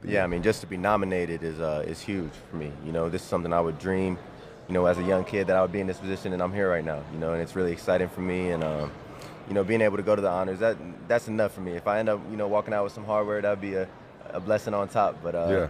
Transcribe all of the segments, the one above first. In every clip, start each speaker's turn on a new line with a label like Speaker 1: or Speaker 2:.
Speaker 1: Yeah, I mean, just to be nominated is huge for me. You know, this is something I would dream, you know, as a young kid that I would be in this position, and I'm here right now. You know, and it's really exciting for me, and you know, being able to go to the honors, that's enough for me. If I end up, you know, walking out with some hardware, that'd be a blessing on top. But
Speaker 2: Yeah.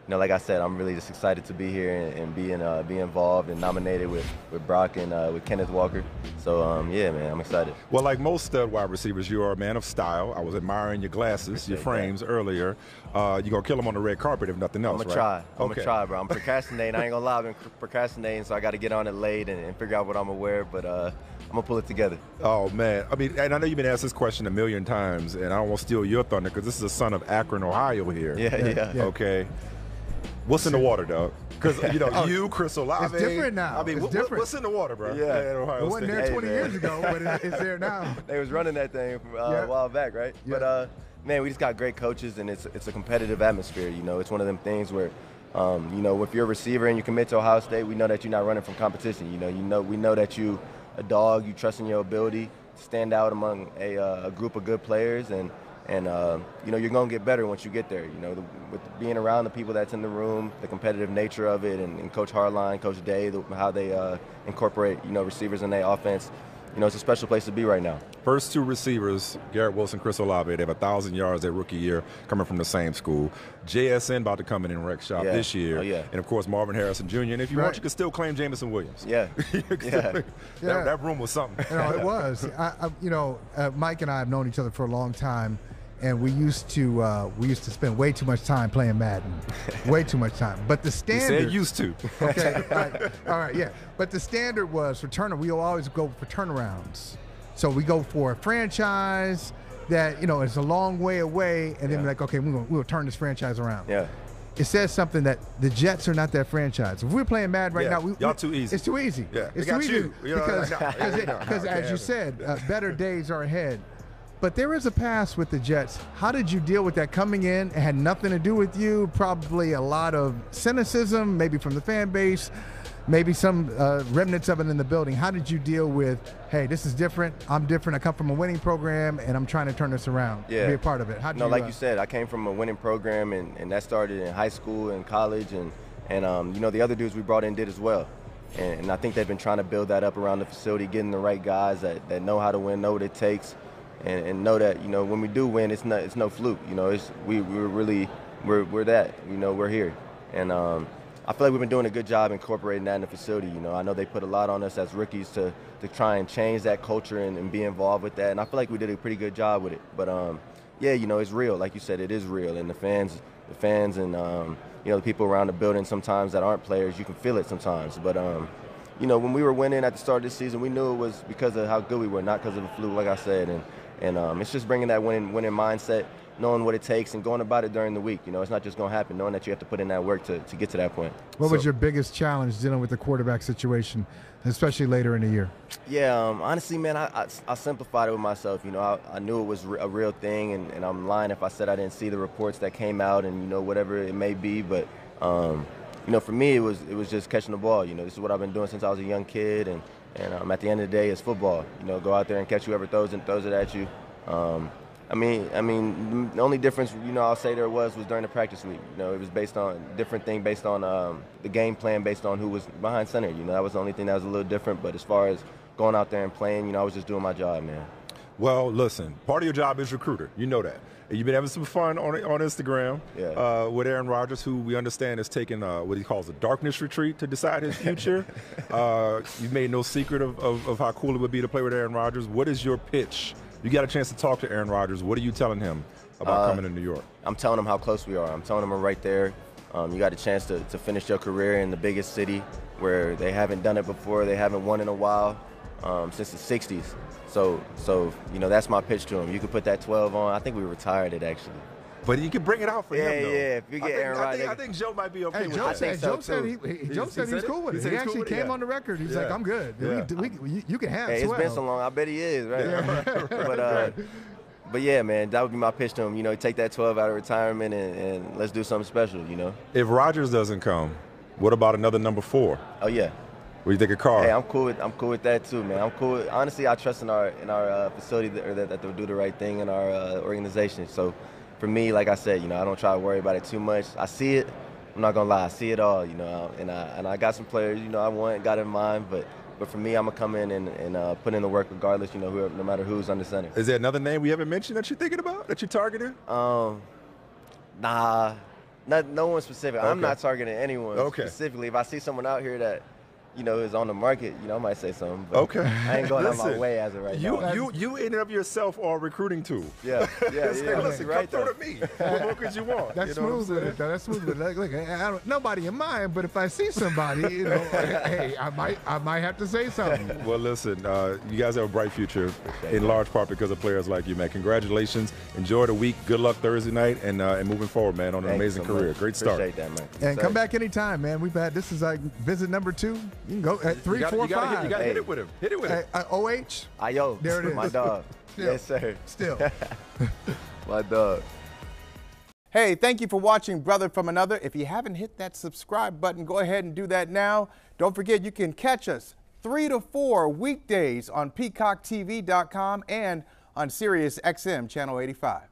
Speaker 1: you know, like I said, I'm really just excited to be here and be involved and nominated with Brock and with Kenneth Walker. So yeah, man, I'm excited.
Speaker 2: Well, like most stud wide receivers, you are a man of style. I was admiring your glasses, your frames earlier. You're going to kill them on the red carpet if nothing else,
Speaker 1: I'm going to try. I'm
Speaker 2: Okay.
Speaker 1: going to try, bro. I'm procrastinating. I ain't going to lie. I've been procrastinating, so I got to get on it late and figure out what I'm going to wear. But I'm going to pull it together.
Speaker 2: Oh, man. I mean, and I know you've been asked this question a million times, and I don't want to steal your thunder because this is a son of Akron, Ohio here.
Speaker 1: Yeah.
Speaker 2: Okay. What's in the water, dog? Because, you know, you, Chris Olave.
Speaker 3: It's different now.
Speaker 2: I mean,
Speaker 3: It's different.
Speaker 2: what's in the water, bro?
Speaker 1: Yeah.
Speaker 2: In Ohio
Speaker 3: It wasn't
Speaker 2: State.
Speaker 3: there 20
Speaker 1: man.
Speaker 3: years ago, but it's there now.
Speaker 1: They was running that thing from a while back, right?
Speaker 3: Yeah.
Speaker 1: But man, we just got great coaches, and it's a competitive atmosphere. You know, it's one of them things where, you know, if you're a receiver and you commit to Ohio State, we know that you're not running from competition. We know that you a dog. You trust in your ability to stand out among a group of good players, and you know, you're gonna get better once you get there. You know, with being around the people that's in the room, the competitive nature of it, and Coach Harline, Coach Day, how they incorporate, you know, receivers in their offense. You know, it's a special place to be right now.
Speaker 2: First two receivers, Garrett Wilson, Chris Olave, they have 1,000 yards their rookie year coming from the same school. JSN about to come in rec shop this year.
Speaker 1: Oh, yeah.
Speaker 2: And, of course, Marvin Harrison Jr. And if you want, you can still claim Jameson Williams.
Speaker 1: Yeah.
Speaker 2: That room was something.
Speaker 3: You know, it was. You know, Mike and I have known each other for a long time, and we used to spend way too much time playing Madden, way too much time. But the
Speaker 2: He
Speaker 3: standard.
Speaker 2: said used to.
Speaker 3: Okay, all right, yeah. But the standard was for we always go for turnarounds. So we go for a franchise that, you know, is a long way away, and then we're like, okay, we'll turn this franchise around.
Speaker 1: Yeah.
Speaker 3: It says something that the Jets are not that franchise. If we're playing Madden right now,
Speaker 2: y'all too easy.
Speaker 3: It's too easy.
Speaker 2: Yeah,
Speaker 3: It's
Speaker 2: they got
Speaker 3: too
Speaker 2: you.
Speaker 3: easy
Speaker 2: You know,
Speaker 3: because, as you said, better days are ahead. But there is a past with the Jets. How did you deal with that coming in? It had nothing to do with you. Probably a lot of cynicism, maybe from the fan base, maybe some remnants of it in the building. How did you deal with, hey, this is different. I'm different. I come from a winning program, and I'm trying to turn this around.
Speaker 1: Yeah.
Speaker 3: Be a part of it. How did
Speaker 1: Like you said, I came from a winning program, and that started in high school and college, and you know, the other dudes we brought in did as well. And I think they've been trying to build that up around the facility, getting the right guys that know how to win, know what it takes. And know that, you know, when we do win, it's no fluke. You know, we're that. You know, we're here, and I feel like we've been doing a good job incorporating that in the facility. You know, I know they put a lot on us as rookies to try and change that culture and be involved with that, and I feel like we did a pretty good job with it. But yeah, you know, it's real. Like you said, it is real, and the fans, and you know, the people around the building sometimes that aren't players, you can feel it sometimes. But you know, when we were winning at the start of this season, we knew it was because of how good we were, not because of the fluke, like I said. And it's just bringing that winning mindset, knowing what it takes, and going about it during the week. You know, it's not just going to happen, knowing that you have to put in that work to get to that point.
Speaker 3: What was your biggest challenge dealing with the quarterback situation, especially later in the year?
Speaker 1: Yeah, honestly, man, I simplified it with myself. You know, I knew it was a real thing, and I'm lying if I said I didn't see the reports that came out and, you know, whatever it may be. But, you know, for me, it was just catching the ball. You know, this is what I've been doing since I was a young kid, and at the end of the day, it's football. You know, go out there and catch whoever throws it at you. I mean, the only difference, you know, I'll say there was during the practice week. You know, it was based on different thing, based on the game plan, based on who was behind center. You know, that was the only thing that was a little different. But as far as going out there and playing, you know, I was just doing my job, man.
Speaker 2: Well, listen, part of your job is recruiter. You know that. And you've been having some fun on Instagram with Aaron Rodgers, who we understand is taking what he calls a darkness retreat to decide his future. You've made no secret of how cool it would be to play with Aaron Rodgers. What is your pitch? You got a chance to talk to Aaron Rodgers. What are you telling him about coming to New York?
Speaker 1: I'm telling him how close we are. I'm telling him we're right there. You got a chance to finish your career in the biggest city where they haven't done it before. They haven't won in a while, since the 60s. So you know, that's my pitch to him. You could put that 12 on. I think we retired it, actually.
Speaker 2: But you can bring it out for him, though.
Speaker 1: Yeah, if you get Aaron Rodgers.
Speaker 2: I think Joe might be okay with
Speaker 3: Joe
Speaker 2: that.
Speaker 3: said,
Speaker 1: so,
Speaker 3: Joe said he was cool with it. He actually came on the record. He's like, I'm good.
Speaker 2: Yeah.
Speaker 3: You can have 12.
Speaker 1: It's been so long. I bet he is, right?
Speaker 2: Yeah.
Speaker 1: But yeah, man, that would be my pitch to him. You know, take that 12 out of retirement and let's do something special, you know?
Speaker 2: If Rodgers doesn't come, what about another number 4?
Speaker 1: Oh, yeah.
Speaker 2: What do you think of Carr?
Speaker 1: Hey, I'm cool with that too, man. I'm cool. Honestly, I trust in our facility that they'll do the right thing in our organization. So, for me, like I said, I don't try to worry about it too much. I see it. I'm not gonna lie, I see it all, and I got some players, I got in mind, but for me, I'm gonna come in and put in the work regardless, whoever, no matter who's under center.
Speaker 2: Is there another name we haven't mentioned that you're thinking about, that you're targeting?
Speaker 1: Nah, no one specific. Okay. I'm not targeting anyone specifically. If I see someone out here that is on the market, I might say something. But
Speaker 2: okay.
Speaker 1: I ain't going out my way as of right now.
Speaker 2: You in and of yourself are a recruiting tool.
Speaker 1: Yeah.
Speaker 2: Listen, right, come through to me. What more could you want?
Speaker 3: That's smooth with it, though. That's smooth with it. Look, nobody in mind, but if I see somebody, hey, I might have to say something.
Speaker 2: Well, listen, you guys have a bright future in large part because of players like you, man. Congratulations. Enjoy the week. Good luck Thursday night and moving forward, man, on an amazing career. Great start.
Speaker 1: Appreciate that, man.
Speaker 3: And come back anytime, man. This is like visit number 2. You can go at 3, 4, 5.
Speaker 2: You got to hit it with him. Hit it with him.
Speaker 3: OH.
Speaker 1: Ayo.
Speaker 3: There it is.
Speaker 1: My dog.
Speaker 3: Still.
Speaker 1: Yes, sir.
Speaker 3: Still.
Speaker 1: My dog.
Speaker 3: Hey, thank you for watching Brother from Another. If you haven't hit that subscribe button, go ahead and do that now. Don't forget, you can catch us 3 to 4 weekdays on PeacockTV.com and on Sirius XM Channel 85.